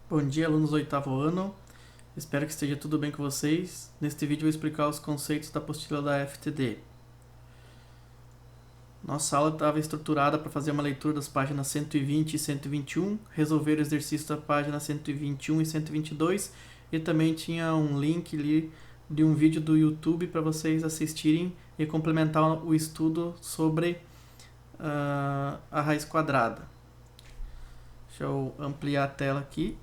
Bom dia, alunos do oitavo ano. Espero que esteja tudo bem com vocês. Neste vídeo eu vou explicar os conceitos da apostila da FTD. Nossa aula estava estruturada para fazer uma leitura das páginas 120 e 121, resolver o exercício da página 121 e 122 e também tinha um link ali de um vídeo do YouTube para vocês assistirem e complementar o estudo sobre a raiz quadrada. Deixa eu ampliar a tela aqui.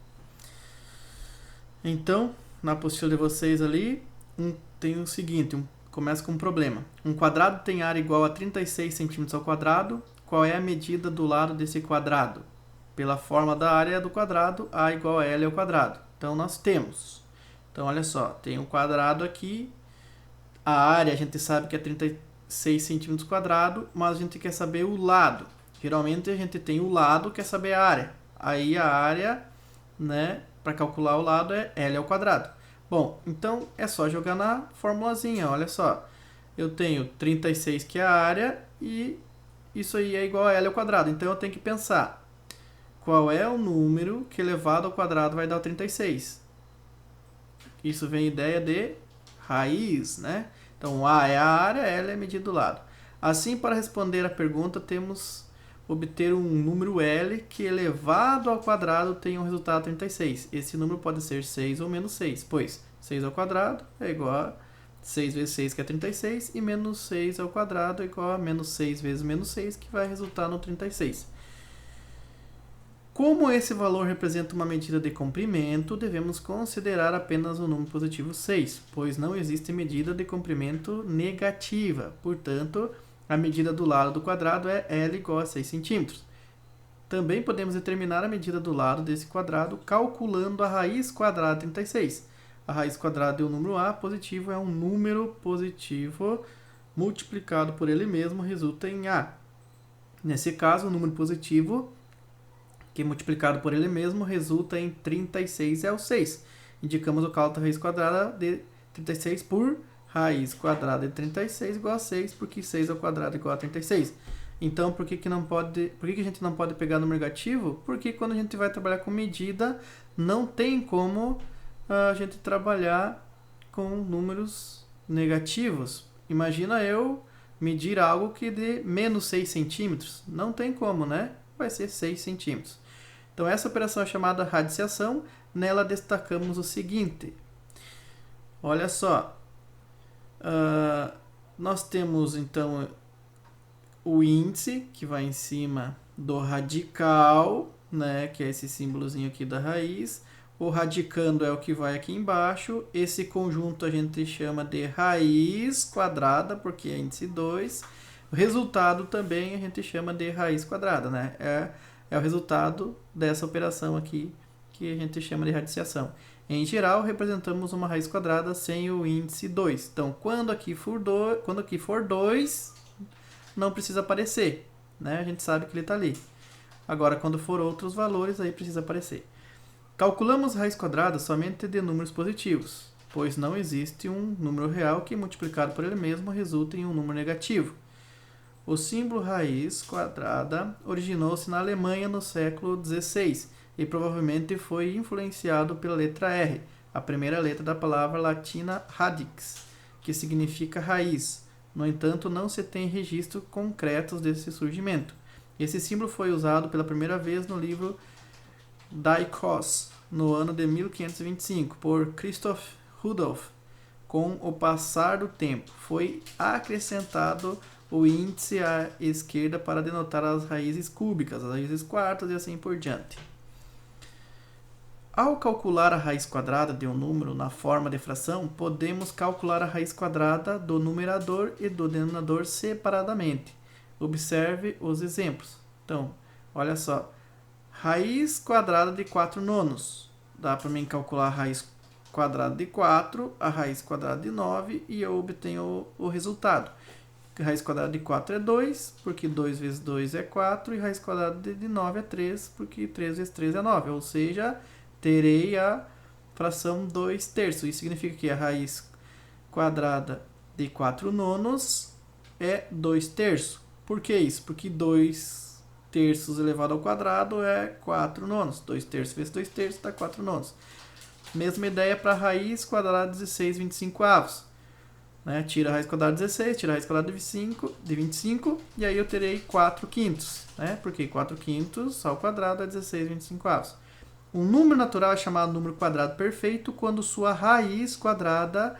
Então, na apostila de vocês ali, tem o seguinte, começa com um problema. Um quadrado tem área igual a 36 centímetros ao quadrado. Qual é a medida do lado desse quadrado? Pela forma da área do quadrado, A igual a L ao quadrado. Então, nós temos. Então, olha só, tem um quadrado aqui. A área a gente sabe que é 36 centímetros quadrado, mas a gente quer saber o lado. Geralmente, a gente tem o lado, quer saber a área. Aí, a área, né, para calcular o lado é L ao quadrado. Bom, então é só jogar na formulazinha, olha só. Eu tenho 36 que é a área e isso aí é igual a L ao quadrado. Então eu tenho que pensar qual é o número que elevado ao quadrado vai dar o 36. Isso vem ideia de raiz, né? Então A é a área, L é a medida do lado. Assim, para responder a pergunta, temos obter um número L que elevado ao quadrado tem um resultado 36. Esse número pode ser 6 ou menos 6, pois 6 ao quadrado é igual a 6 vezes 6, que é 36, e menos 6 ao quadrado é igual a menos 6 vezes menos 6, que vai resultar no 36. Como esse valor representa uma medida de comprimento, devemos considerar apenas o número positivo 6, pois não existe medida de comprimento negativa. Portanto, a medida do lado do quadrado é L igual a 6 centímetros. Também podemos determinar a medida do lado desse quadrado calculando a raiz quadrada de 36. A raiz quadrada de um número A positivo é um número positivo multiplicado por ele mesmo resulta em A. Nesse caso, o número positivo que multiplicado por ele mesmo resulta em 36 é o 6. Indicamos o cálculo da raiz quadrada de 36 por raiz quadrada de 36 igual a 6, porque 6 ao quadrado é igual a 36. Então, por que a gente não pode pegar número negativo? Porque quando a gente vai trabalhar com medida, não tem como a gente trabalhar com números negativos. Imagina eu medir algo que dê menos 6 centímetros. Não tem como, né? Vai ser 6 centímetros. Então, essa operação é chamada radiciação. Nela destacamos o seguinte. Olha só. Nós temos, então, o índice, que vai em cima do radical, né, que é esse símbolozinho aqui da raiz. O radicando é o que vai aqui embaixo. Esse conjunto a gente chama de raiz quadrada, porque é índice 2. O resultado também a gente chama de raiz quadrada, né? É o resultado dessa operação aqui, que a gente chama de radiciação. Em geral, representamos uma raiz quadrada sem o índice 2. Então, quando aqui for 2, não precisa aparecer, né? A gente sabe que ele está ali. Agora, quando for outros valores, aí precisa aparecer. Calculamos raiz quadrada somente de números positivos, pois não existe um número real que, multiplicado por ele mesmo, resulte em um número negativo. O símbolo raiz quadrada originou-se na Alemanha no século XVI e provavelmente foi influenciado pela letra R, a primeira letra da palavra latina radix, que significa raiz. No entanto, não se tem registros concretos desse surgimento. Esse símbolo foi usado pela primeira vez no livro Dichos, no ano de 1525, por Christoph Rudolph. Com o passar do tempo, foi acrescentado o índice à esquerda para denotar as raízes cúbicas, as raízes quartas e assim por diante. Ao calcular a raiz quadrada de um número na forma de fração, podemos calcular a raiz quadrada do numerador e do denominador separadamente. Observe os exemplos. Então, olha só. Raiz quadrada de 4 nonos. Dá para mim calcular a raiz quadrada de 4, a raiz quadrada de 9 e eu obtenho o resultado. A raiz quadrada de 4 é 2, porque 2 vezes 2 é 4, e a raiz quadrada de 9 é 3, porque 3 vezes 3 é 9. Ou seja, terei a fração 2 terços. Isso significa que a raiz quadrada de 4 nonos é 2 terços. Por que isso? Porque 2 terços elevado ao quadrado é 4 nonos. 2 terços vezes 2 terços dá 4 nonos. Mesma ideia para raiz quadrada de 16 25avos. Né? Tira a raiz quadrada de 16, tira a raiz quadrada de 25, e aí eu terei 4 quintos. Né? Porque 4 quintos ao quadrado é 16 25avos. Um número natural é chamado número quadrado perfeito quando sua raiz quadrada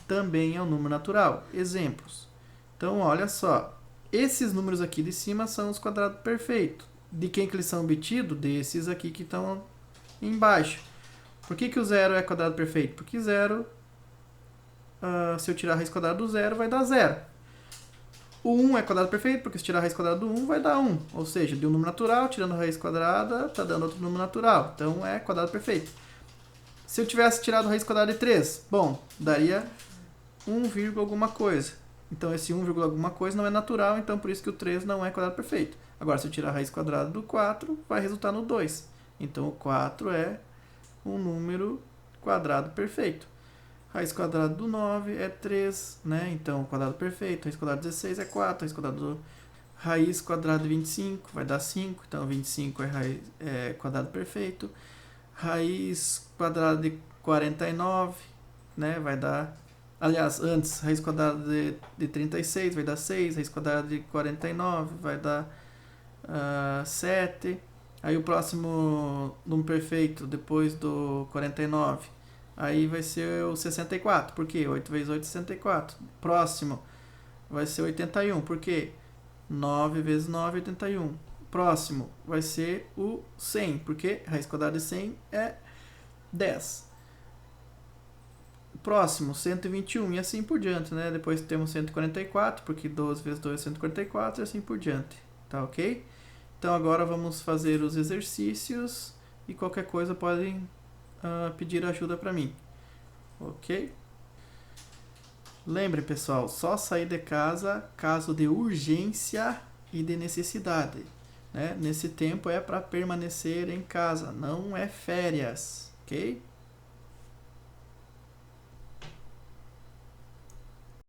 também é um número natural. Exemplos. Então, olha só. Esses números aqui de cima são os quadrados perfeitos. De quem que eles são obtidos? Desses aqui que estão embaixo. Por que o zero é quadrado perfeito? Porque zero, se eu tirar a raiz quadrada do zero, vai dar zero. O 1 é quadrado perfeito, porque se tirar a raiz quadrada do 1, vai dar 1. Ou seja, de um número natural, tirando a raiz quadrada, está dando outro número natural. Então, é quadrado perfeito. Se eu tivesse tirado a raiz quadrada de 3, bom, daria 1, alguma coisa. Então, esse 1, alguma coisa não é natural, então por isso que o 3 não é quadrado perfeito. Agora, se eu tirar a raiz quadrada do 4, vai resultar no 2. Então, o 4 é um número quadrado perfeito. Raiz quadrada do 9 é 3, né? Então, quadrado perfeito. Raiz quadrada de 16 é 4. Raiz quadrada de 25 vai dar 5. Então, 25 é quadrado perfeito. Raiz quadrada de 49, né? Vai dar... Aliás, antes, raiz quadrada de 36 vai dar 6. Raiz quadrada de 49 vai dar 7. Aí o próximo número perfeito, depois do 49, aí vai ser o 64. Por quê? 8 vezes 8 é 64. Próximo vai ser 81. Por quê? 9 vezes 9 é 81. Próximo vai ser o 100. Por quê? Raiz quadrada de 100 é 10. Próximo, 121 e assim por diante, né? Depois temos 144, porque 12 vezes 2 é 144 e assim por diante. Tá ok? Então agora vamos fazer os exercícios e qualquer coisa podem pedir ajuda para mim. Ok? Lembrem, pessoal, só sair de casa caso de urgência e de necessidade. Né? Nesse tempo é para permanecer em casa, não é férias. Ok?